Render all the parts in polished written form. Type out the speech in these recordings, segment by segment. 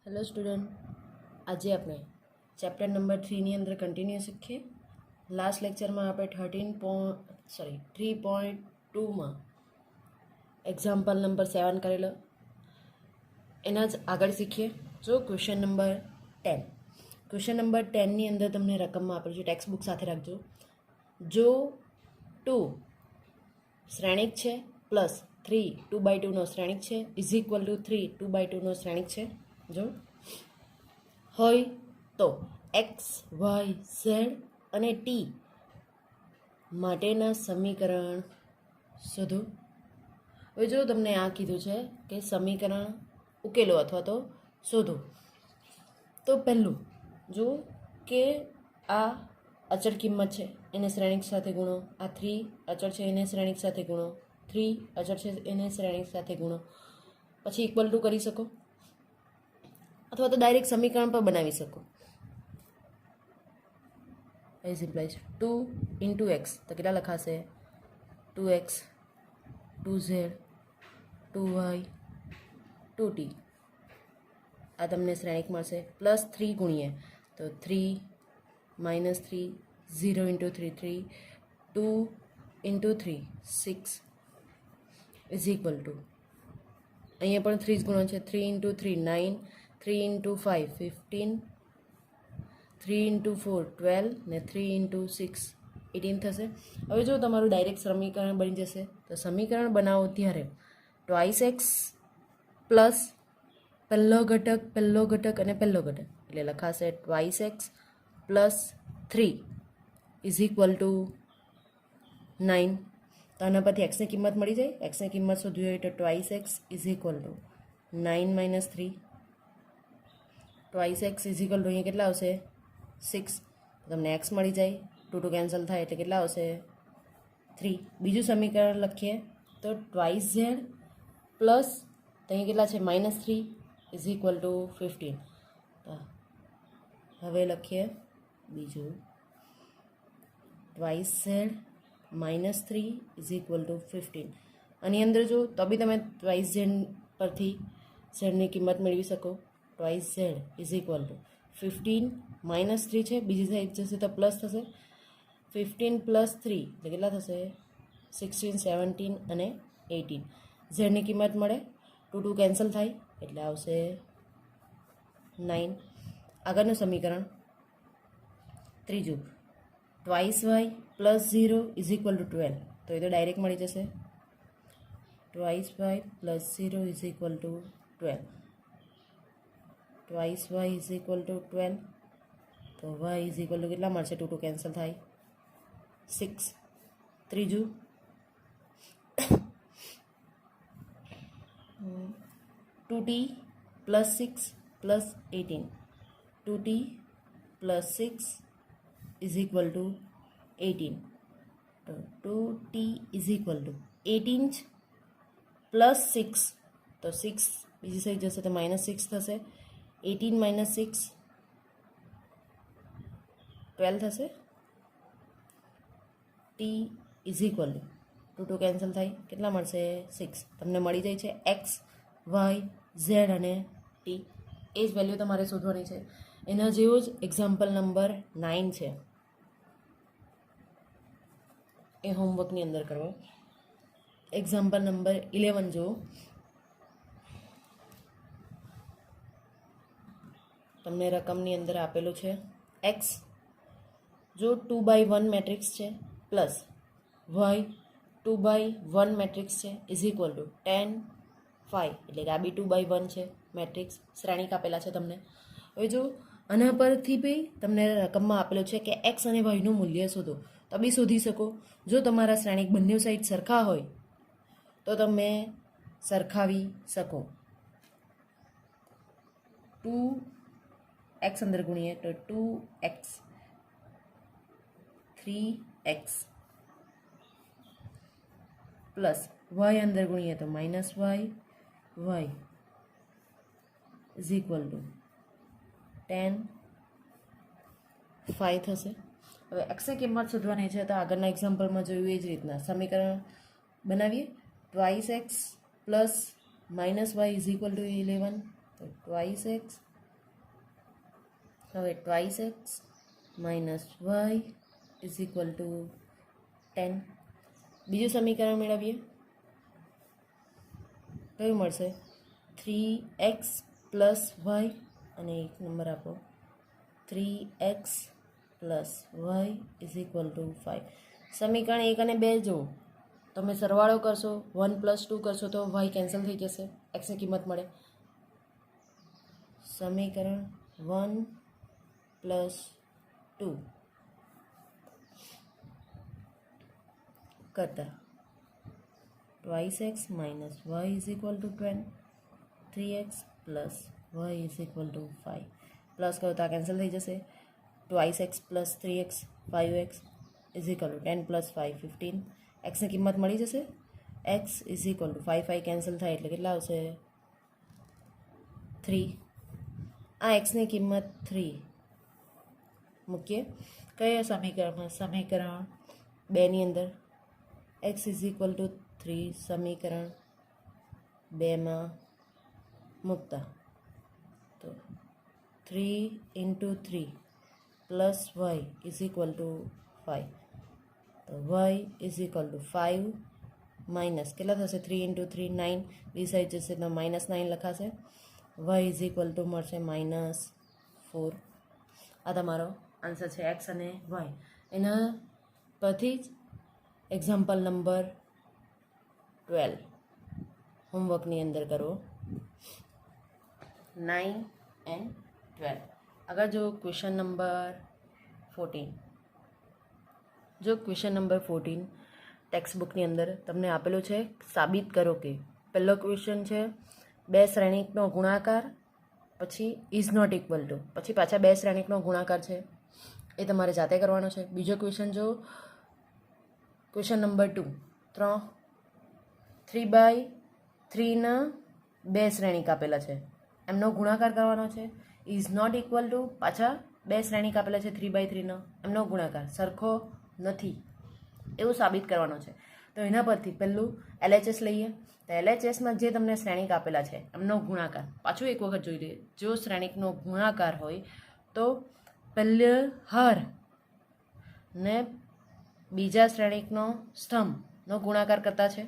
Hello student, આજે આપણે chapter number 3ની અંદર કન્ટિન્યુ શીખીએ. લાસ્ટ લેક્ચરમાં આપણે 3.2માં એક્ઝામ્પલ નંબર 7 કરેલો. એના જ આગળ શીખીએ. જો ક્વેશ્ચન નંબર 10. ક્વેશ્ચન નંબર 10ની અંદર તમને રકમમાં આપેલું છે, ટેક્સ્ટ બુક સાથે રાખજો. જો 2 શ્રેણિક છે પ્લસ 3 2/2નો શ્રેણિક છે ઇઝ ઇક્વલ ટુ 3 2/2નો શ્રેણિક છે જો હોય તો એક્સ વાય ઝેડ અને ટી માટેના સમીકરણ શોધો. હવે જો તમને આ કીધું છે કે સમીકરણ ઉકેલો અથવા તો શોધો, તો પહેલું જો કે આ અચળ કિંમત છે એને શ્રેણિક સાથે ગુણો, આ 3 અચળ છે એને શ્રેણિક સાથે ગુણો, 3 અચળ છે એને શ્રેણિક સાથે ગુણો, પછી ઇક્વલ ટુ કરી શકો અથવા તો ડાયરેક્ટ સમીકરણ પર બનાવી શકો. એઝ ઇમ્પ્લાઇઝ 2 ઇન્ટુ એક્સ તો કેટલા લખાશે? 2x 2z 2y 2t. આ તમને શ્રેણિક મળશે. પ્લસ 3 ગુણીએ તો 3 minus 3 0 into 3 3 2 into 3 6 is equal two અહીંયા પણ 3 જ ગુણો છે. 3 ઇન્ટુ 3 9, 3 ઇન્ટુ 5 15, 3 ઇન્ટુ 4 12 ને 3 ઇન્ટુ 6 18 થશે. હવે જો તમારું ડાયરેક્ટ સમીકરણ બની જશે તો સમીકરણ બનાવો ત્યારે ટ્વાઇસ એક્સ પ્લસ પહેલો ઘટક અને પહેલો ઘટક એટલે લખાશે twice x plus 3 is equal two 9. તો આના પરથી એક્સની કિંમત મળી જાય. એક્સની કિંમત શોધવી હોય તો twice x is equal two 9 minus 3. Twice x is equal two અહીંયા કેટલા આવશે? 6. તમને એક્સ મળી જાય. 2 2 કેન્સલ થાય એટલે કેટલા આવશે? 3. બીજું સમીકરણ લખીએ તો ટ્વાઇસ ઝેડ પ્લસ અહીંયા કેટલા છે? -3 ઇઝ ઇક્વલ ટુ 15. હવે લખીએ બીજું twice Z -3 is equal two 15. આની અંદર જો તો બી તમે ટ્વાઇસ ઝેડ પરથી ઝેડની કિંમત મેળવી શકો. Twice Z is equal two 15 -3 છે, બીજી સાઈડ જશે તો પ્લસ થશે. 15 પ્લસ 3 એટલે કેટલા થશે? 16 17 અને 18. ઝેડની કિંમત મળે, 2 2 કેન્સલ થાય એટલે આવશે 9. આગળનું સમીકરણ ત્રીજું twice y plus 0 is equal to 12. તો એ તો ડાયરેક્ટ મળી જશે. Twice y plus 0 is equal to 12. Twice y is equal to 12. તો વાય ઇઝ ઇક્વલ ટુ કેટલા મળશે? 2 2 કેન્સલ થાય 6. ત્રીજું 2t plus 6 plus 18. 2t plus 6 is equal two 18. તો 2t is equal two 18 plus 6 તો 6 બીજી સાઈડ જશે તો -6 થશે. 18 માઇનસ 6 12 થશે. t is equal two 2 2 cancel થાય કેટલા મળશે? 6. તમને મળી જાય છે એક્સ વાય ઝેડ અને ટી. એ જ વેલ્યુ તમારે શોધવાની છે. એના જેવો જ એક્ઝામ્પલ નંબર 9 છે, એ હોમવર્કની અંદર કરો. એક્ઝામ્પલ નંબર 11 જો તમને રકમની અંદર આપેલું છે એક્સ જો 2/1 મેટ્રિક્સ છે પ્લસ વાય 2/1 મેટ્રિક્સ છે ઇઝ ઇક્વલ ટુ 10 5 એટલે કે આ બી 2/1 છે મેટ્રિક્સ, શ્રેણિક આપેલા છે તમને. હવે જો આના પરથી બી તમને રકમમાં આપેલું છે કે એક્સ અને વાયનું મૂલ્ય શોધો, તો બી શોધી શકો. જો તમારા શ્રેણિક બંને સાઈડ સરખા હોય તો તમે સરખાવી શકો. 2x અંદર ગુણીએ તો 2x 3x પ્લસ વાય અંદર ગુણીએ તો -y y is equal to 10 5 થશે. હવે એક્સની કિંમત શોધવાની છે તો આગળના એક્ઝામ્પલમાં જોયું એ જ રીતના સમીકરણ બનાવીએ. Twice x plus -y is equal to 11. તો ટ્વાઇસ એક્સ હવે twice x minus y is equal to 10. બીજું સમીકરણ મેળવીએ. કયું મળશે? 3x પ્લસ વાય અને એક નંબર આપો 3x plus y is equal to 5. સમીકરણ 1 અને 2 જુઓ. તમે સરવાળો કરશો 1 પ્લસ 2 કરશો તો વાય કેન્સલ થઈ જશે, એક્સની કિંમત મળે. સમીકરણ 1 પ્લસ 2 કરતા twice x minus y is equal to 20, 3x plus y is equal to 5. Plus કરો તો આ કેન્સલ થઈ જશે. Twice x plus 3x 5x is equal to 10 plus 5 15. એક્સની કિંમત મળી જશે. X is equal to 5 5 cancel થાય એટલે કેટલા આવશે? 3. આ એક્સની કિંમત 3 મૂકીએ કયા સમીકરણમાં? સમીકરણ 2ની અંદર એક્સ ઇઝ ઇક્વલ ટુ 3 સમીકરણ 2માં મૂકતા તો 3 into 3 plus y is equal to 5. તો y is equal to 5 minus કેટલા થશે? 3 ઇન્ટુ 3 9. બી સાઈડ જશે તો -9 લખાશે. વાય ઇઝ ઇક્વલ ટુ મળશે -4. આ તમારો આન્સર છે એક્સ અને વાય. એના પરથી જ એક્ઝામ્પલ નંબર 12 હોમવર્કની અંદર કરો 9 and 12. આગળ જો ક્વેશ્ચન નંબર 14. જો ક્વેશ્ચન નંબર 14 ટેક્સ્ટ બુકની અંદર તમને આપેલું છે સાબિત કરો કે. પહેલો ક્વેશ્ચન છે 2 શ્રેણિકનો ગુણાકાર, પછી ઇઝ નોટ ઇક્વલ ટુ, પછી પાછા 2 શ્રેણિકનો ગુણાકાર છે, એ તમારે જાતે કરવાનો છે. બીજો ક્વેશ્ચન જો ક્વેશ્ચન નંબર 2 3/3ના 2 શ્રેણિક આપેલા છે, એમનો ગુણાકાર કરવાનો છે. ઇઝ નોટ ઇક્વલ ટુ પાછા 2 શ્રેણિક આપેલા છે 3/3નો, એમનો ગુણાકાર સરખો નથી એવું સાબિત કરવાનો છે. તો એના પરથી પહેલું LHS લઈએ. તો LHSમાં જે તમને શ્રેણિક આપેલા છે એમનો ગુણાકાર પાછું એક વખત જોઈ લઈએ. જો શ્રેણિકનો ગુણાકાર હોય તો પહેલો હાર ને બીજા શ્રેણિકનો સ્તંભનો ગુણાકાર કરતા છે.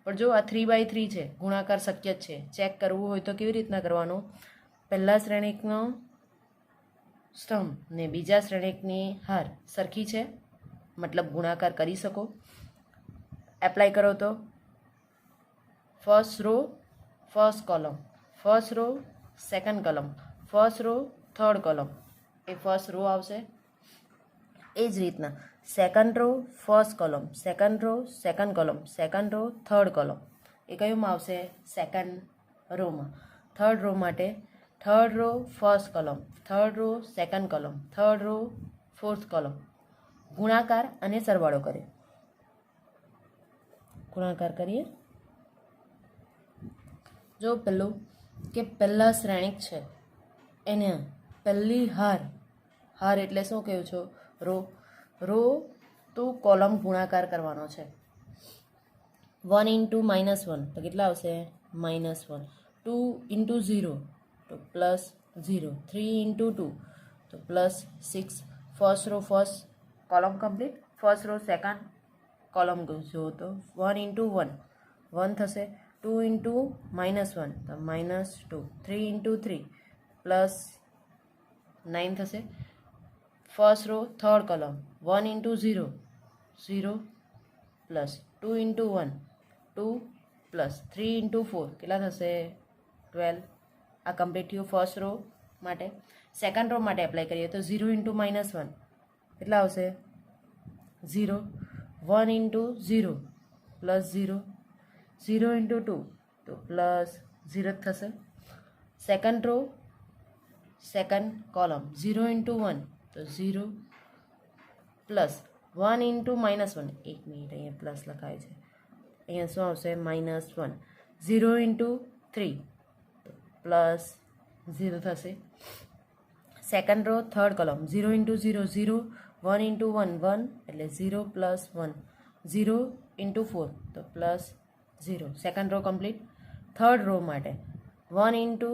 પણ જો આ 3/3 છે, ગુણાકાર શક્ય જ છે. ચેક કરવું હોય તો કેવી રીતના કરવાનું? પહેલા શ્રેણિકનો સ્તંભ ને બીજા શ્રેણિકની હાર સરખી છે, મતલબ ગુણાકાર કરી શકો. એપ્લાય કરો તો first row first column, first row second column, first row third column, એ ફર્સ્ટ રો આવશે. એ જ રીતના second row first column, second row second column, second row third column, એ કયુંમાં આવશે? સેકન્ડ રોમાં. થર્ડ રો માટે third row first column, third row second column, third row fourth column. ગુણાકાર અને સરવાળો કરીએ. ગુણાકાર કરીએ. જો પેલું કે પહેલા શ્રેણિક છે એને પહેલી હાર એટલે શું કહ્યું છો? રો તો કોલમ ગુણાકાર કરવાનો છે. 1 ઇન્ટુ -1 તો કેટલા આવશે? -1. 2 ઇન્ટુ 0 તો +0. 3 ઇન્ટુ 2 તો +6. First row first column complete. First row second column જો તો 1 ઇન્ટુ 1 થશે. 2 ઇન્ટુ -1 તો -2. 3 ઇન્ટુ 3 +9 થશે. First row third column 1 into 0 plus 2 into 1 2 plus 3 into 4 કેટલા થશે? 12. આ કમ્પ્લીટ થયું ફર્સ્ટ રો માટે. સેકન્ડ રો માટે એપ્લાય કરીએ તો 0 ઇન્ટુ -1 કેટલા આવશે? 0. 1 ઇન્ટુ 0 +0. 0 ઇન્ટુ 2 તો +0 થશે. Second row second column 0 into 1 તો 0 પ્લસ 1 ઇન્ટુ -1. 1 મિનિટ, અહીંયા પ્લસ લખાય છે, અહીંયા શું આવશે? -1. 0 ઇન્ટુ 3 તો +0 થશે. Second row third column 0 into 0 0. 1 into 1 1 એટલે 0 પ્લસ 1. 0 ઇન્ટુ 4 તો +0. Second row complete. Third row માટે 1 into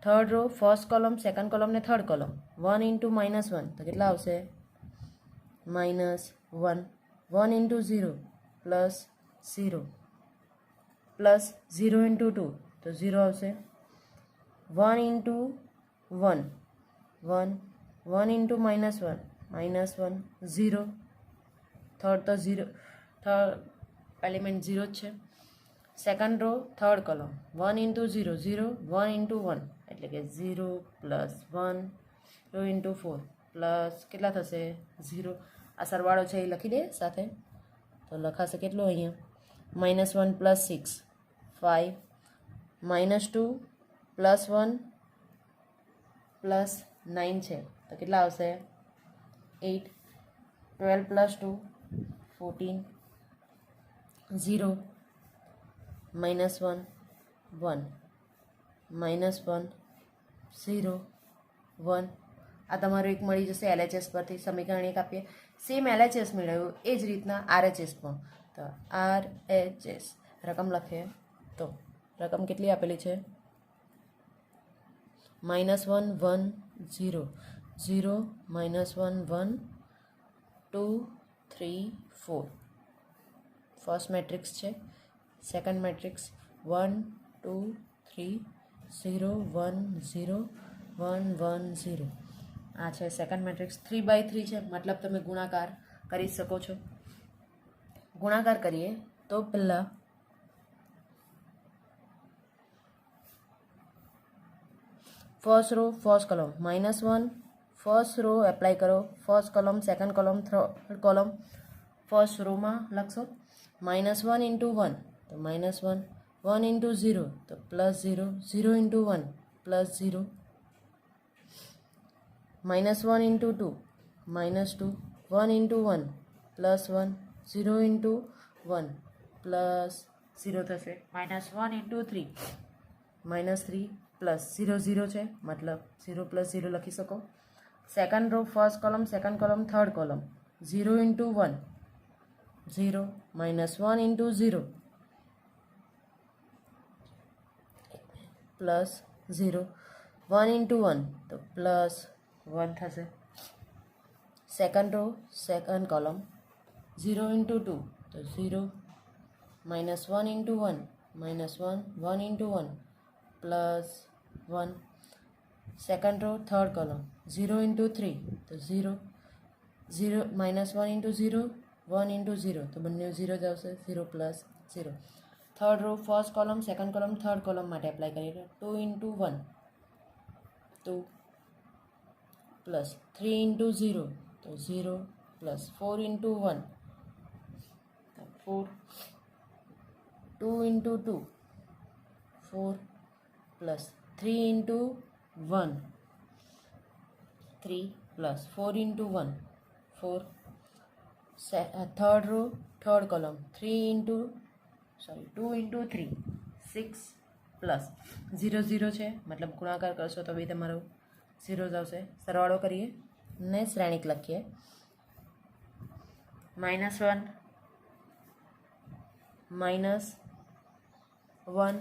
third row first column second column ને થર્ડ કોલમ 1 ઇન્ટુ -1 તો કેટલા આવશે -1 1 ઇન્ટુ 0 પ્લસ 0 પ્લસ 0 ઇન્ટુ 2 તો 0 આવશે 1 ઇન્ટુ 1 1 1 ઇન્ટુ -1 -1 0 થર્ડ તો 0 થર્ડ એલિમેન્ટ 0 જ છે second row third column 1 into 0 0 1 into 1 એટલે કે 0 પ્લસ 1 0 ઇન્ટુ 4 પ્લસ કેટલા થશે 0 આ સરવાળો છે એ લખી દે સાથે તો લખાશે કેટલું અહીંયા -1 પ્લસ 6 5 -2 પ્લસ 1 પ્લસ 9 છે તો કેટલા આવશે 8 12 પ્લસ 2 14 0 -1 1 -1 0 1 આ તમારું એક મળી જશે LHS પરથી સમીકરણ એક આપીએ સેમ LHS મેળવ્યું એ જ રીતના RHS પણ તો RHS રકમ લખીએ તો રકમ કેટલી આપેલી છે -1 1 0 0 -1 1 2 3 4 ફર્સ્ટ મેટ્રિક્સ છે સેકન્ડ મેટ્રિક્સ 1 2 3 0 1 0 1 1 0 આ છે સેકન્ડ મેટ્રિક્સ 3/3 છે મતલબ તમે ગુણાકાર કરી શકો છો ગુણાકાર કરીએ તો પહેલાં first row first column -1 first row apply કરો first column second column third column first રોમાં લખશો -1 ઇન્ટુ 1 તો -1 1 ઇન્ટુ 0 તો +0 0 ઇન્ટુ 1 +0 -1 ઇન્ટુ 2 -2 1 ઇન્ટુ 1 +1 0 ઇન્ટુ 1 +0 થશે -1 ઇન્ટુ 3 -3 પ્લસ 0 0 છે મતલબ 0 + 0 લખી શકો second row first column second column third column 0 into 1 0 -1 into 0 plus 0 1 into 1 તો +1 થશે second row second column 0 into 2 તો 0 -1 into 1 -1 1 into 1 +1 second row third column 0 into 3 તો 0 0 -1 ઇન્ટુ 0 1 ઇન્ટુ 0 તો બંને 0 જ આવશે 0 + 0 third row first column second column third column માટે apply કરીએ 2 ઇન્ટુ 1 2 પ્લસ 3 ઇન્ટુ 0 તો 0 પ્લસ 4 ઇન્ટુ 1 તો 4 2 into 2 4 plus 3 into 1 3 plus 4 into 1 4 third row third column 2 into 3 6 plus 0 0 છે મતલબ ગુણાકાર કરશો તો બી તમારો 0 જ આવશે સરવાળો કરીએ ને શ્રેણિક લખીએ -1 -1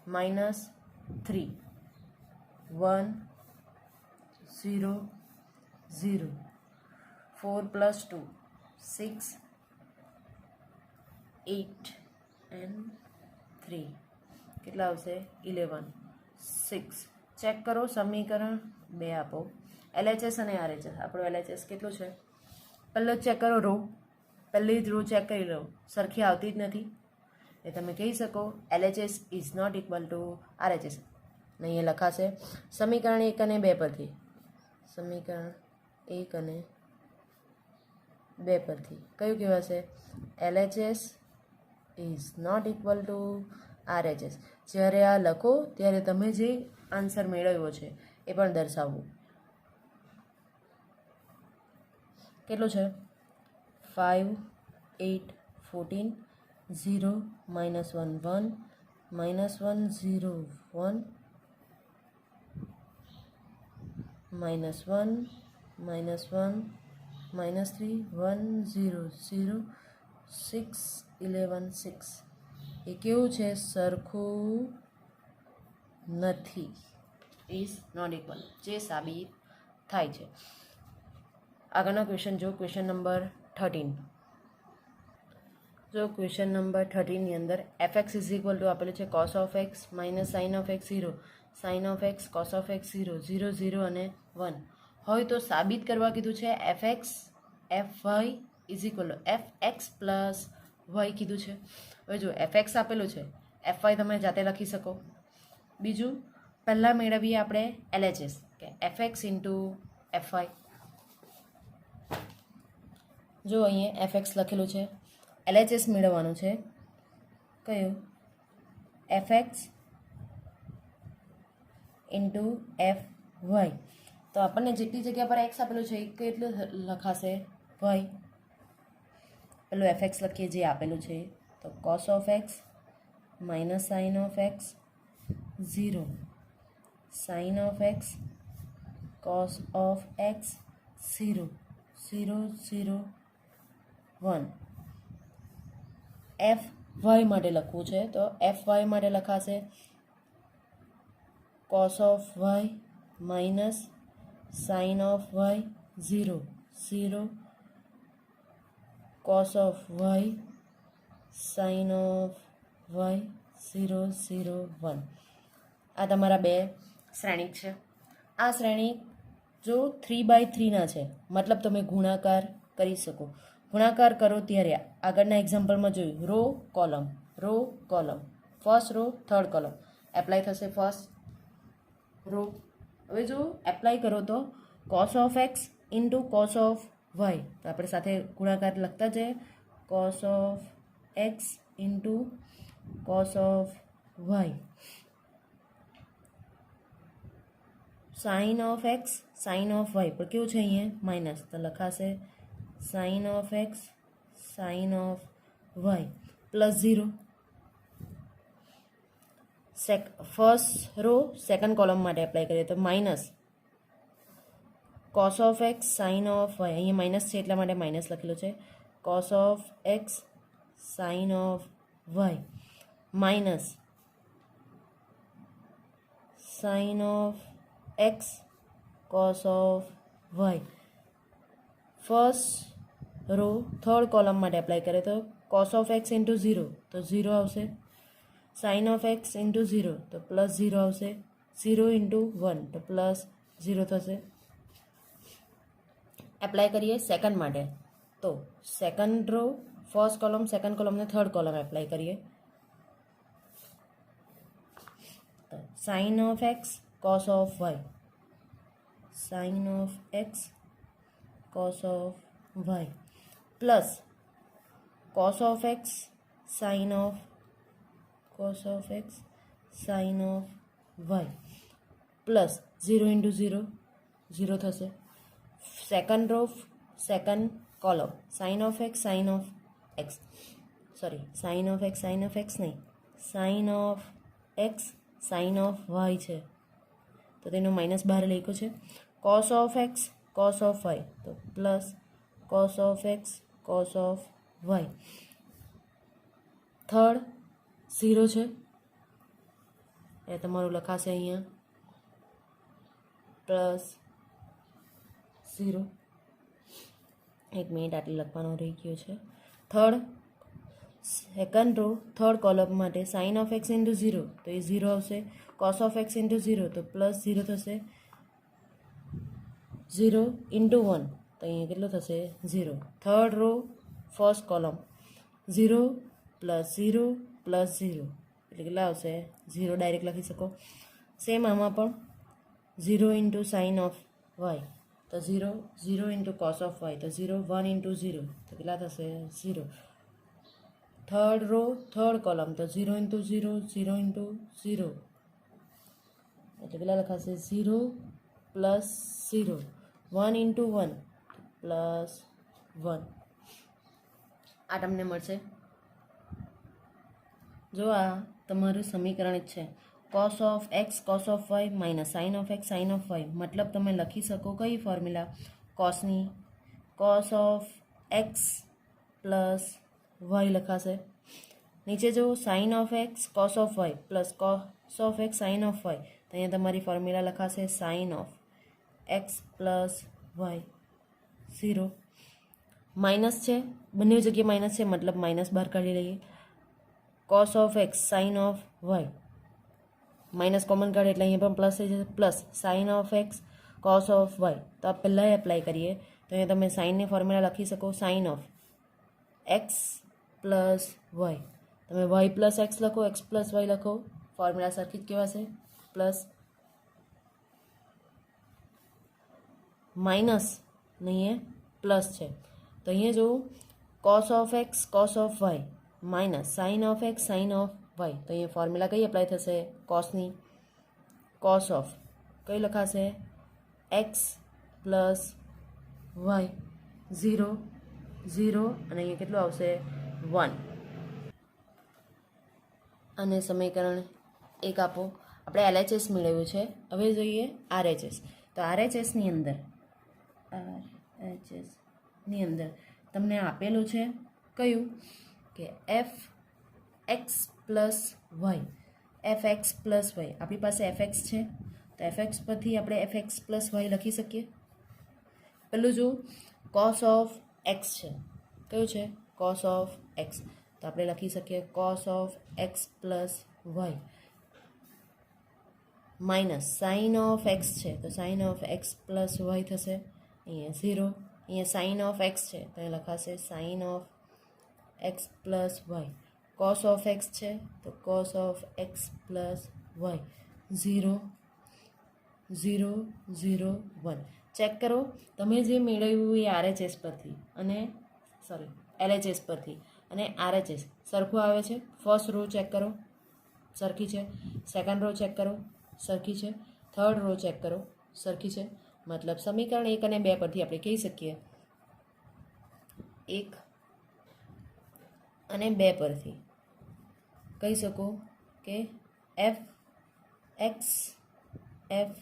-3 1 0 0 4 + 2 6 8 and 3 કેટલા આવશે 11 6 ચેક કરો સમીકરણ 2 આપો LHS અને RHS આપણો LHS કેટલું છે પહેલો ચેક કરો રો પહેલી જ રો ચેક કરી લો સરખી આવતી જ નથી એ તમે કહી શકો LHS is not equal to RHS ને અહીંયા લખાશે સમીકરણ 1 અને 2 પરથી સમીકરણ 1 અને 2 પરથી કયું કહેવાશે LHS is not equal to RHS જ્યારે આ લખો ત્યારે તમે જે આન્સર મેળવ્યો છે એ પણ દર્શાવવું કેટલું છે 5 8 14 0 -1 1 -1 0 1 -1 -1 -3 1 0 0 6 11 6 એ કેવું છે સરખું નથી ઇઝ નોટ ઇક્વલ, જે સાબિત થાય છે. આગળનો ક્વેશ્ચન જો, ક્વેશ્ચન નંબર 13. જો ક્વેશ્ચન નંબર 13ની અંદર fx ઇઝ ઇક્વલ ટુ આપેલું છે cos of x minus sine of x 0, sine of x cos of x 0, 0 0 અને 1 હોય તો સાબિત કરવા કીધું છે fx fy is equal two fx plus y કીધું છે. હવે જો fx આપેલું છે, fy તમે જાતે લખી શકો. બીજું પહેલાં મેળવીએ આપણે LHS કે fx ઇન્ટુ fy. જો અહીંયા fx લખેલું છે, LHS મેળવવાનું છે કયું fx ઇન્ટુ fy. તો આપણને જેટલી જગ્યા પર x આપેલું છે એ કેટલું લખાશે y. પેલું fx લખીએ જે આપેલું છે તો cos of x minus sine of x 0, sine of x cos of x 0, 0 0 1. fy માટે લખવું છે તો fy માટે લખાશે cos of y minus sine of y 0 0 cos of y sine of y 0 0 1. આ તમારા બે શ્રેણિક છે. આ શ્રેણિક જો 3/3ના છે, મતલબ તમે ગુણાકાર કરી શકો. ગુણાકાર કરો ત્યારે આગળના એક્ઝામ્પલમાં જોયું row column, first row third column apply થશે ફર્સ્ટ રો. હવે જો એપ્લાય કરો તો cos of x into cos of y, તો આપણે સાથે ગુણાકાર લખતા જઈએ cos of x into cos of y, sine of x sine of y પણ કેવું છે અહીંયા માઇનસ, તો લખાશે sine of x sine of y plus 0. First row second column માટે એપ્લાય કરીએ તો minus cos of x sine of y, અહીંયા માઇનસ છે એટલા માટે માઇનસ લખેલું છે, cos of x sine of y minus sine of x cos of y. First row third column માટે એપ્લાય કરીએ તો cos ઓફ એક્સ ઇન્ટુ 0 તો 0 આવશે, સાઇન ઓફ એક્સ ઇન્ટુ 0 તો પ્લસ 0 આવશે, 0 ઇન્ટુ 1 તો પ્લસ 0 થશે. એપ્લાય કરીએ સેકન્ડ માટે તો second row first column second કોલમને થર્ડ કોલમ એપ્લાય કરીએ. Sine of x cos of y, sine of x cos of y plus cos of x sine of x sine of y plus 0 into 0 0 થશે. Second row second column sine of x sine of x sine of x નહીં, sine of x sine of y છે તો તેનું minus બહાર લખ્યું છે. cos of x cos of y તો plus cos of x cos of y. Third 0 છે એ તમારું લખાશે અહીંયા પ્લસ 0. એક મિનિટ આટલી લખવાનું રહી ગયું છે. Third second row third column માટે સાઇન ઓફ એક્સ ઇન્ટુ 0 તો એ 0 આવશે, cos ઓફ એક્સ ઇન્ટુ 0 તો પ્લસ 0 થશે, 0 ઇન્ટુ 1 તો અહીંયા કેટલું થશે 0. Third row first column 0 plus 0 plus 0 એટલે કેટલા આવશે 0 ડાયરેક્ટ લખી શકો. સેમ આમાં પણ 0 ઇન્ટુ સાઇન ઓફ વાય તો 0 0 ઇન્ટુ કોસ ઓફ વાય તો 0 1 ઇન્ટુ 0 તો કેટલા થશે 0. થર્ડ રો થર્ડ કોલમ તો 0 ઇન્ટુ 0 0 ઇન્ટુ 0 એટલે કેટલા લખાશે 0 પ્લસ 0, 1 ઇન્ટુ 1 પ્લસ 1. આ તમને મળશે. જો આ તમારું સમીકરણ જ છે cos of x cos of y minus sine of x sine of y, મતલબ તમે લખી શકો કઈ ફોર્મ્યુલા કોસની, cos of x plus y લખાશે. નીચે જો sine of x cos of y plus cos of x sine of y તો અહીંયા તમારી ફોર્મ્યુલા લખાશે sine of x plus y 0 minus છે, બંને જગ્યાએ માઇનસ છે મતલબ માઇનસ બહાર કાઢી લઈએ. Cos of x sine of y, minus common કાઢે એટલે અહીંયા પણ પ્લસ થઈ જશે, plus sine of x cos of y. તો આ પહેલાં એપ્લાય કરીએ તો અહીંયા તમે સાઇનની ફોર્મ્યુલા લખી શકો sine of x plus y. તમે વાય પ્લસ એક્સ લખો, એક્સ પ્લસ વાય લખો, ફોર્મ્યુલા સરખી જ કહેવાશે. પ્લસ માઇનસ નહીં પ્લસ છે તો અહીંયા જો cos of x cos of y minus sine of x sine of y. તો અહીંયા ફોર્મ્યુલા કઈ એપ્લાય થશે? કોસની. કોસ ઓફ કઈ લખાશે? એક્સ પ્લસ વાય 0 0 અને અહીંયા કેટલું આવશે? 1. અને સમીકરણ 1 આપો. આપણે LHS મેળવ્યું છે, હવે જોઈએ RHS. તો RHSની અંદર તમને આપેલું છે કયું કે f x plus y. F x plus y આપણી પાસે એફ એક્સ છે તો એફ એક્સ પરથી આપણે એફ એક્સ પ્લસ વાય લખી શકીએ. પેલું જો કોસ ઓફ એક્સ છે, કયું છે? Cos of x. તો આપણે લખી શકીએ cos of x plus y minus sine of x છે તો sine of x plus y થશે. અહીંયા 0, અહીંયા સાઇન ઓફ એક્સ છે તો અહીં લખાશે sine of x plus y. Cos of x છે તો cos of x plus y 0 0 0 1. Check કરો તમે જે મેળવ્યું એ RHS પરથી અને LHS પરથી અને RHS સરખું આવે છે. ફર્સ્ટ રો ચેક કરો સરખી છે, સેકન્ડ રો ચેક કરો સરખી છે, થર્ડ રો ચેક કરો સરખી છે. મતલબ સમીકરણ 1 અને 2 પરથી આપણે કહી શકીએ 1 અને 2 પરથી કહી શકો કે f x f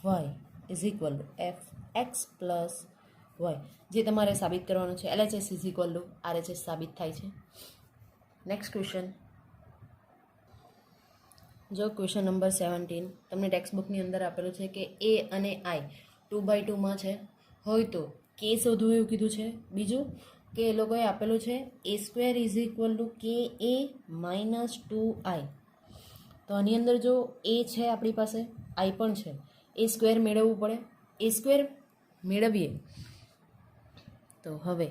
y is equal to f x plus y. જે તમારે સાબિત કરવાનું છે LHS is equal to RHS સાબિત થાય છે. નેક્સ્ટ ક્વેશ્ચન જો ક્વેશ્ચન નંબર 17 તમને ટેક્સ્ટ બુકની અંદર આપેલું છે કે એ અને આઈ 2/2 છે હોય તો કે શોધવું એવું કીધું છે. બીજું કે એ લોકોએ આપેલું છે A² is equal two KA minus 2I. તો આની અંદર જો એ છે આપણી પાસે, આઈ પણ છે, A² મેળવવું પડે. A² મેળવીએ તો હવે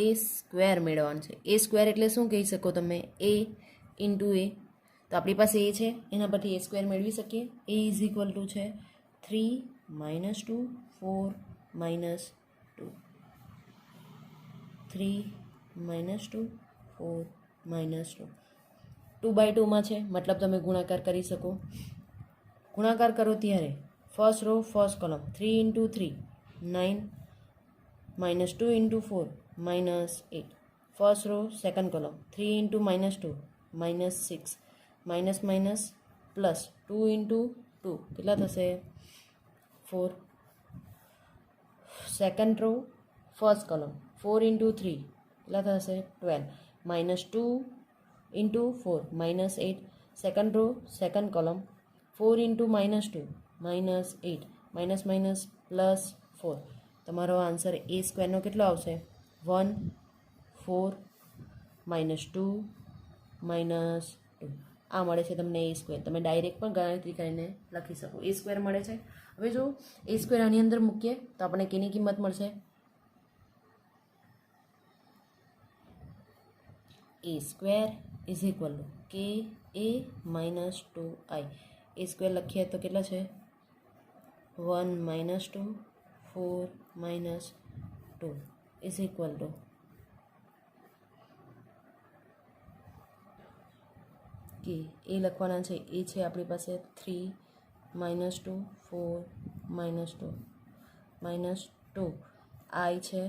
A² મેળવવાનું છે. A² એટલે શું કહી શકો તમે? A into A. તો આપણી પાસે એ છે એના પરથી A² મેળવી શકીએ. A ઇઝ ઇક્વલ ટુ છે 3 માઇનસ 2 4 માઇનસ 2 3 માઇનસ 2 4 માઇનસ 2 2/2 છે મતલબ તમે ગુણાકાર કરી શકો. ગુણાકાર કરો ત્યારે first row first column 3 into 3 9 minus 2 into 4 minus 8. First row second column 3 into minus 2 minus 6 minus minus plus 2 into 2 કેટલા થશે? 4. Second row first column 4 into 3 કેટલા થશે? 12 minus 2 into 4 minus 8. Second row second column 4 into minus 2 minus 8 minus minus plus 4. તમારો answer A² નો કેટલો આવશે? 1 4 minus 2 minus 2. આ મળે છે તમને A². તમે ડાયરેક્ટ પણ ગણતરી કરીને લખી શકો. A² મળે છે. હવે જો A² આની અંદર મૂકીએ તો આપણે કેની કિંમત મળશે? A² is equal two KA minus 2I. A² લખીએ તો કેટલા છે? 1 minus 2 4 minus 2 is equal two કે એ લખવાના છે. એ છે આપણી પાસે 3 માઇનસ 2 4 માઇનસ 2 માઇનસ 2. આઈ છે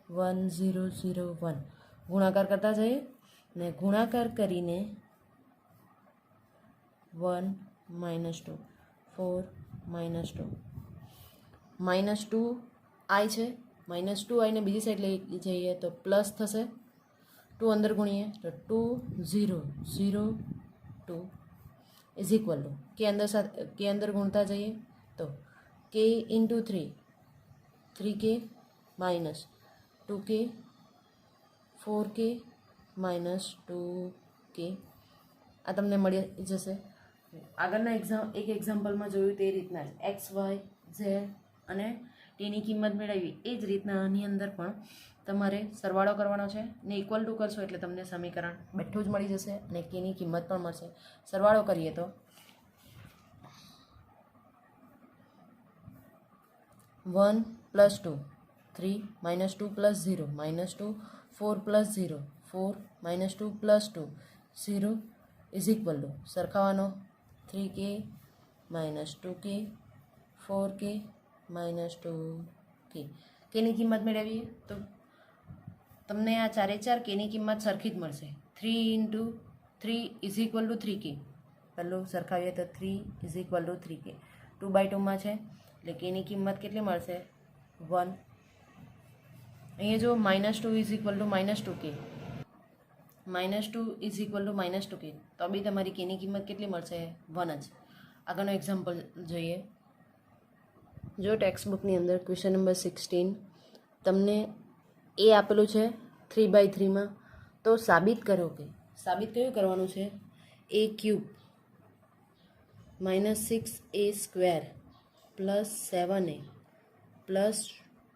1 0 0 1. ગુણાકાર કરતા જઈએ ને ગુણાકાર કરીને 1 માઇનસ 2 4 માઇનસ 2 માઇનસ 2 આઈ છે. માઇનસ 2 આઈને બીજી સાઈડ લઈ જઈએ તો પ્લસ થશે. 2 અંદર ગુણીએ તો 2 0 0 2 इज इक्वल टू के अंदर गुणता जाइए तो के इंटू 3 के माइनस 2 के 4 के माइनस 2 के આ તમને મળી જશે. આગળના એક એક્ઝામ્પલમાં જોયું તે રીતના જ એક્સ વાય ઝેડ અને ટીની કિંમત મેળવી એ જ રીતના આની અંદર પણ તમારે સરવાળો કરવાનો છે ને ઇક્વલ ટુ કરશો એટલે તમને સમીકરણ બેઠું જ મળી જશે અને કેની કિંમત પણ મળશે. સરવાળો કરીએ તો 1 + 2 3 - 2 + 0 -2 4 + 0 4 - 2 + 2 0 is equal two સરખાવાનો 3k - 2k 4k - 2k. કેની કિંમત મેળવીએ તો તમને આ ચારે ચાર કેની કિંમત સરખી જ મળશે. 3 × 3 ઇઝ ઇક્વલ ટુ 3k. પહેલું સરખાવીએ તો 3 ઇઝ ઇક્વલ ટુ 3k. 2/2માં છે એટલે કેની કિંમત કેટલી મળશે 1. અહીંયા જો -2 is equal two -2k -2 is equal two -2k તો બી તમારી કેની કિંમત કેટલી મળશે 1 જ. આગળનો એક્ઝામ્પલ જોઈએ. જો ટેક્સ્ટબુકની અંદર ક્વેશ્ચન નંબર 16 તમને એ આપેલું છે 3/3માં તો સાબિત કરો કે સાબિત કયું કરવાનું છે a³ -6a² + 7a +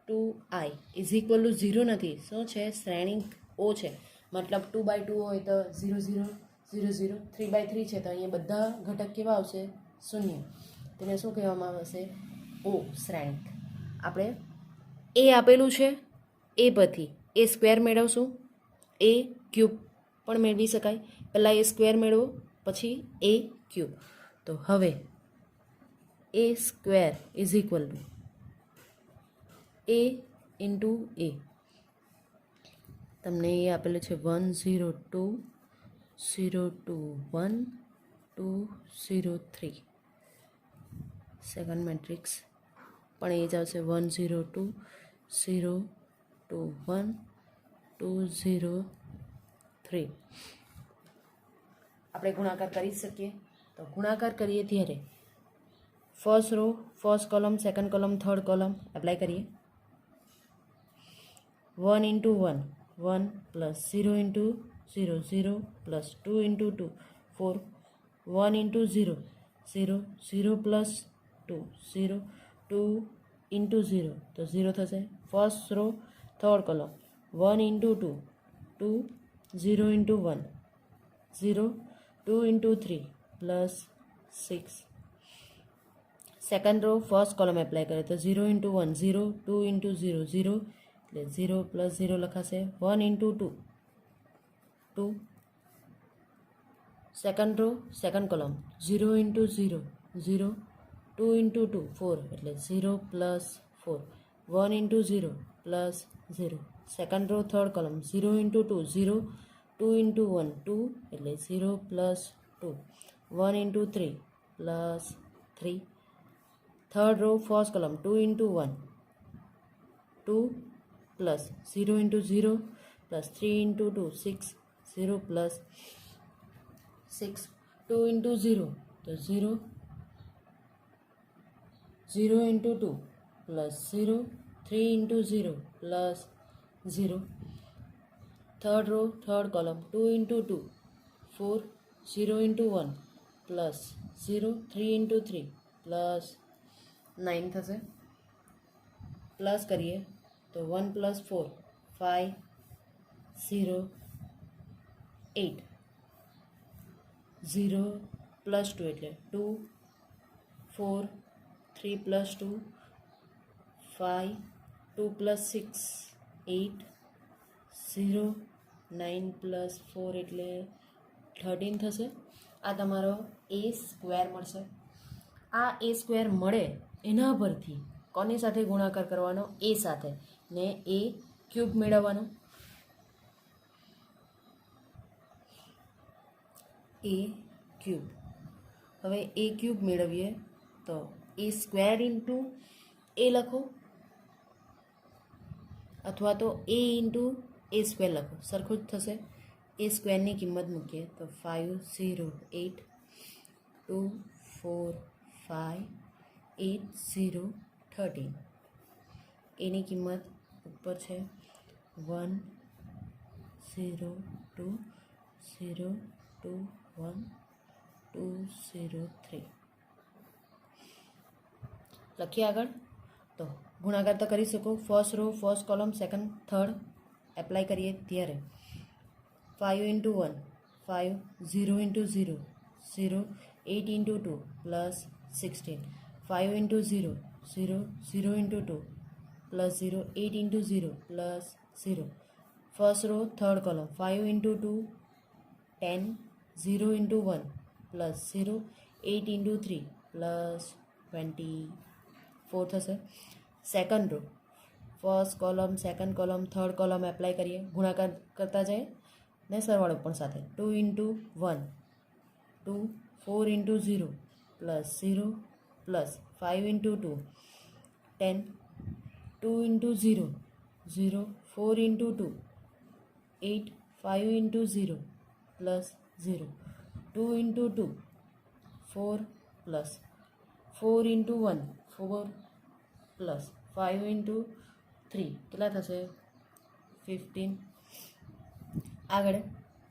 2i is equal two 0 નથી. શું છે શ્રેણી ઓ છે મતલબ 2/2 હોય તો 0 0 0 0 3/3 છે તો અહીંયા બધા ઘટક કેવા આવશે 0. તેને શું કહેવામાં આવશે ઓ શ્રેણિક. આપણે એ આપેલું છે એ પરથી a² મેળવશું a³ પણ મેળવી શકાય. પહેલાં a² મેળવો પછી a³. તો હવે a² is equal two a × a તમને એ આપેલું છે 1 0 2 0 2 1 2 0 3 સેકન્ડ મેટ્રિક્સ પણ એ જ આવશે 1 0 2 0 2 1 2 0 3. આપણે ગુણાકાર કરી શકીએ તો ગુણાકાર કરીએ ત્યારે first row first column second column third column apply કરીએ. 1 × 1 1 + 0 × 0 0 + 2 × 2 4 1 × 0 0 0 + 2 0 2 × 0 તો 0 થશે. First row third column 1 × 2 2 0 × 1 0 2 × 3 +6. Second row first column apply કરીએ તો 0 × 1 0 2 × 0 0 એટલે 0 + 0 લખાશે. 1 × 2 2. સેકન્ડ રો સેકન્ડ કોલમ 0 × 0 0 2 × 2 4 એટલે 0 + 4 1 × 0 + 0. સેકન્ડ રો થર્ડ કોલમ 0 × 2 0 2 × 1 2 એટલે 0 + 2 1 × 3 +3. થર્ડ રો ફર્સ્ટ કોલમ 2 × 1 2 + 0 × 0 + 3 × 2 6 0 + 6 2 × 0 તો 0 0 × 2 + 0 3 × 0 + 0. થર્ડ રો થર્ડ કોલમ 2 × 2 4 0 × 1 + 0 3 × 3 +9 થશે. પ્લસ કરીએ તો 1 + 4 5 0 8 0 + 2 એટલે 2 4 3 + 2 5 2 + 6 8 0 9 + 4 એટલે 13 થશે. આ તમારો a² મળશે. આ a² મળે એના પરથી કોની સાથે ગુણાકાર કરવાનો a સાથે ને a³ મેળવવાનો. a³ હવે a³ મેળવીએ તો a² × a લખો અથવા તો a × a² લખો સરખું જ થશે. a² ની કિંમત મૂકીએ તો 5 0 8 2 4 5 8 0 13 એની કિંમત ઉપર છે 1 0 2 0 2 1 2 0 3 લખીએ આગળ તો ગુણાકાર તો કરી શકો first row first column second third apply કરીએ ત્યારે 5 into 1 5 0 into 0 0 8 into 2 plus 16 5 into 0 0 0 into 2 plus 0 8 into 0 plus 0 first row third column 5 into 2 10 0 into 1 plus 0 8 into 3 plus 24 થશે second row first column second column third column apply કરીએ ગુણાકાર કરતા જાય ને સરવાળો પણ સાથે 2 into 1 2 4 into 0 plus 0 plus 5 into 2 10 2 into 0 0 4 into 2 8 5 into 0 plus 0 2 into 2 4 plus 4 into 1 4 plus 5 into 3 કેટલા થશે 15 આગળ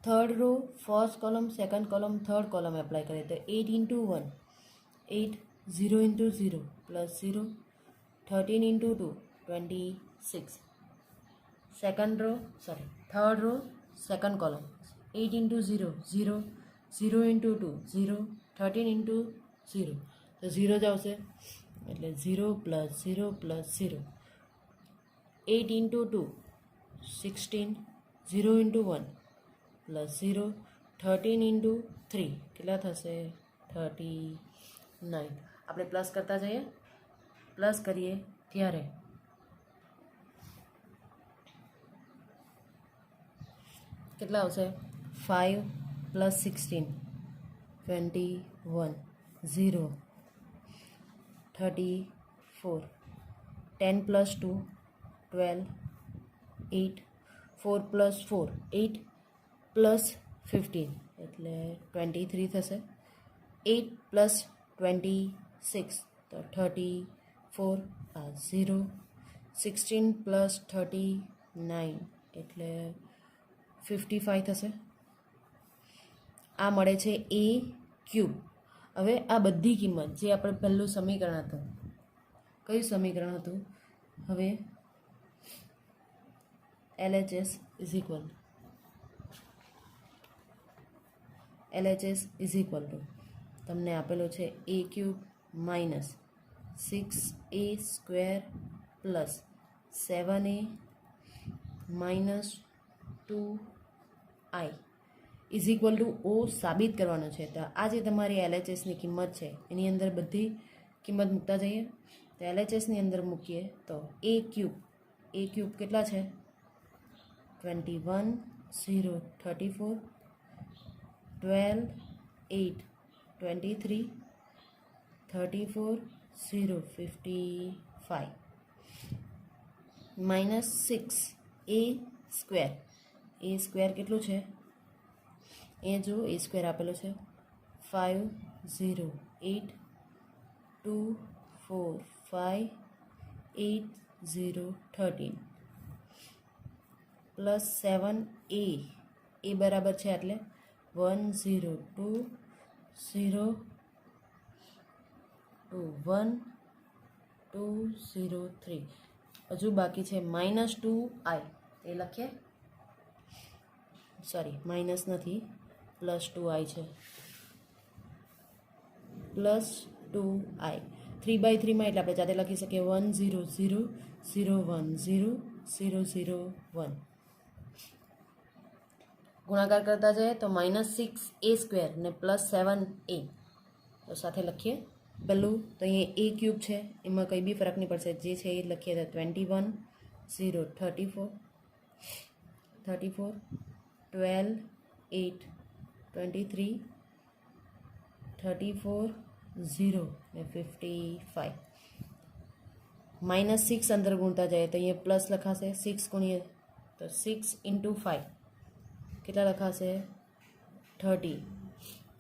third row first column second column third column apply કરીએ તો 8 into 1 8 0 into 0 plus 0 13 into 2 26 second row third row second column 8 into 0 0 0 into 2 0 13 into 0 તો 0 જ આવશે એટલે 0 plus 0 plus 0 8 into 2 16 0 into 1 plus 0 13 into 3 કેટલા થશે 39 આપણે પ્લસ કરતા જઈએ પ્લસ કરીએ ત્યારે કેટલા આવશે 5 plus 16 21 0 34 10 plus 2 12 8 4 plus 4 8 plus 15 એટલે 23 થશે 8 plus 26 તો 34 0 16 plus 39 એટલે 55 થશે આ મળે છે એ ક્યુબ હવે આ બધી કિંમત જે આપણે પહેલું સમીકરણ હતું કયું સમીકરણ હતું હવે LHS ઇઝ ઇક્વલ ટુ તમને આપેલો છે a cube minus 6a square plus 7a minus 2i is equal to o સાબિત કરવાનું છે તો આ જે તમારી LHSની કિંમત છે એની અંદર બધી કિંમત મૂકતા જઈએ તો LHSની અંદર મૂકીએ તો એ ક્યુબ કેટલા છે 21 0 34 12 8 23 34 0 55 માઇનસ 6 એ સ્ક્વેર કેટલું છે એ જો એ સ્ક્વેર આપેલો છે 5 0 8 2 4 5 8 0 13 પ્લસ 7 એ બરાબર છે એટલે 1 0 2 0 2 1 2 0 3 હજુ બાકી છે માઇનસ 2i એ લખીએ સોરી માઇનસ નથી પ્લસ 2i છે પ્લસ 2i 3/3 એટલે આપણે જાતે લખી શકીએ 1 0 0 0 1 0 0 0 1 ગુણાકાર કરતા જઈએ તો -6a સ્ક્વેર ને +7a તો સાથે લખીએ પહેલું તો અહીંયા એ ક્યુબ છે એમાં કંઈ બી ફરક નહીં પડશે જે છે એ લખીએ તો 21 0 34 12 8 23 34 0 ને 55 -6 અંદર ગુણતા જાય તો અહીંયા પ્લસ લખાશે 6 ગુણીએ તો 6 × 5 કેટલા લખાશે 30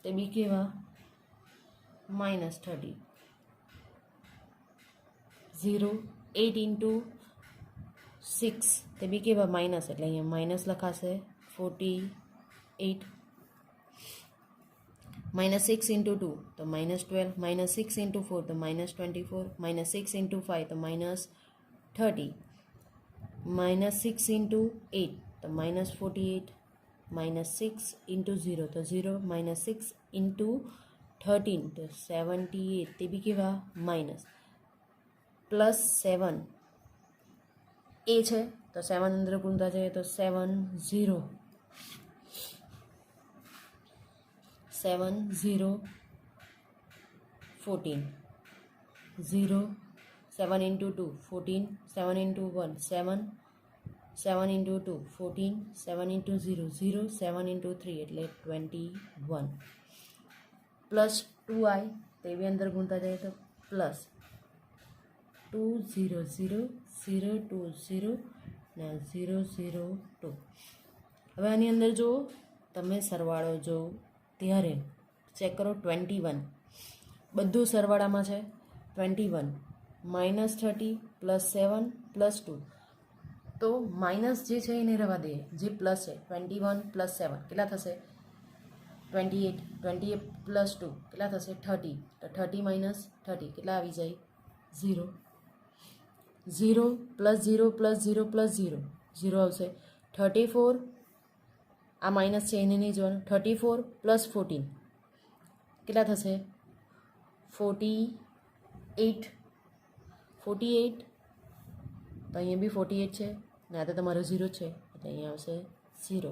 તે બી કેવા -30. 0 8 ઇન્ટુ 6 તે બી કેવા માઇનસ, એટલે અહીંયા માઇનસ લખાશે 48. -6 ઇન્ટુ 2 તો -12, -6 ઇન્ટુ 4 તો -24, -6 ઇન્ટુ 5 તો -30, -6 ઇન્ટુ 8 તો -48, -6 ઇન્ટુ 0 તો 0, -6 ઇન્ટુ 13 તો 78 તે બી કેવા માઇનસ, +7 એ છે તો 7 અંદર ગુણતા જઈએ તો 7 0 14, 0 7 into 2 14, 7 into 1 7, 7 into 2 14, 7 into 0 0, 7 into 3 એટલે 21, +2i તે બી અંદર ગુણતા જઈએ તો પ્લસ 2 0 0 0 2 0 ને 0 0 2. હવે આની અંદર જો તમે સરવાળો જો ત્યારે ચેક કરો 21 બધું સરવાળામાં છે 21 -30 +7 +2 તો માઇનસ જે છે એને રહેવા દઈએ, જે પ્લસ છે 21 + 7 કેટલા થશે 28, 28 + 2 કેટલા થશે 30, તો 30 - 30 કેટલા આવી જાય 0, 0 + 0 + 0 + 0 0 આવશે 34, આ માઇનસ છે એને નહીં જોવાનું, 34 + 14 કેટલા થશે 48, 48 તો અહીંયા બી 48 છે ને આ તો તમારો 0 છે એટલે અહીંયા આવશે 0.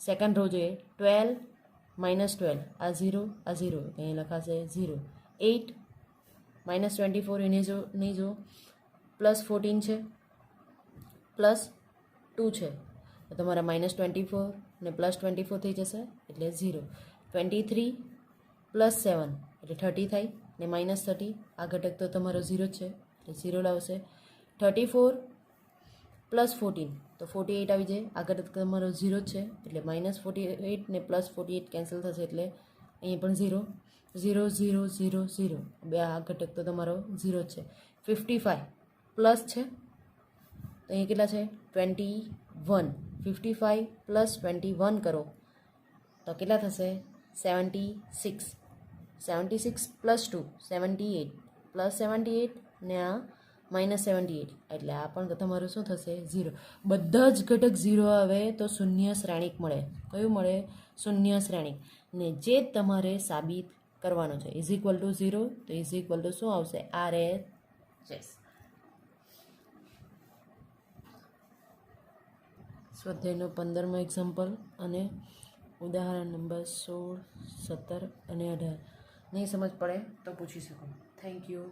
સેકન્ડ રો જોઈએ 12 - 12 આ 0 આ 0 અહીં લખાશે 0, 8 -24 એને જો નહીં જો, +14 છે +2 છે તો તમારા -24 ને +24 થઈ જશે એટલે 0, 23 + 7 એટલે 30 થાય ને -30 આ ઘટક તો તમારો 0 જ છે એટલે 0 લાવશે, 34 + 14 તો 48 આવી જાય, આ ઘટક તમારો 0 જ છે એટલે -48 ને +48 કેન્સલ થશે એટલે અહીંયા પણ 0 0 0 0 0 બે આ ઘટક તો તમારો 0 જ છે. 55 પ્લસ છે તો અહીંયા કેટલા છે 21, 55 + 21 કરો તો કેટલા થશે 76, 76 + 2 78 +78 ને આ -78 એટલે આ પણ તમારું શું થશે 0. બધા જ ઘટક 0 આવે તો શૂન્ય શ્રેણિક મળે. કયું મળે શૂન્ય શ્રેણિક, ને જે તમારે સાબિત કરવાનો છે =0 તો શું આવશે RHS. સ્વાધ્યાયનો 15મો એક્ઝામ્પલ અને ઉદાહરણ નંબર 16, 17 અને 18 નહીં સમજ પડે તો પૂછી શકો. Thank you.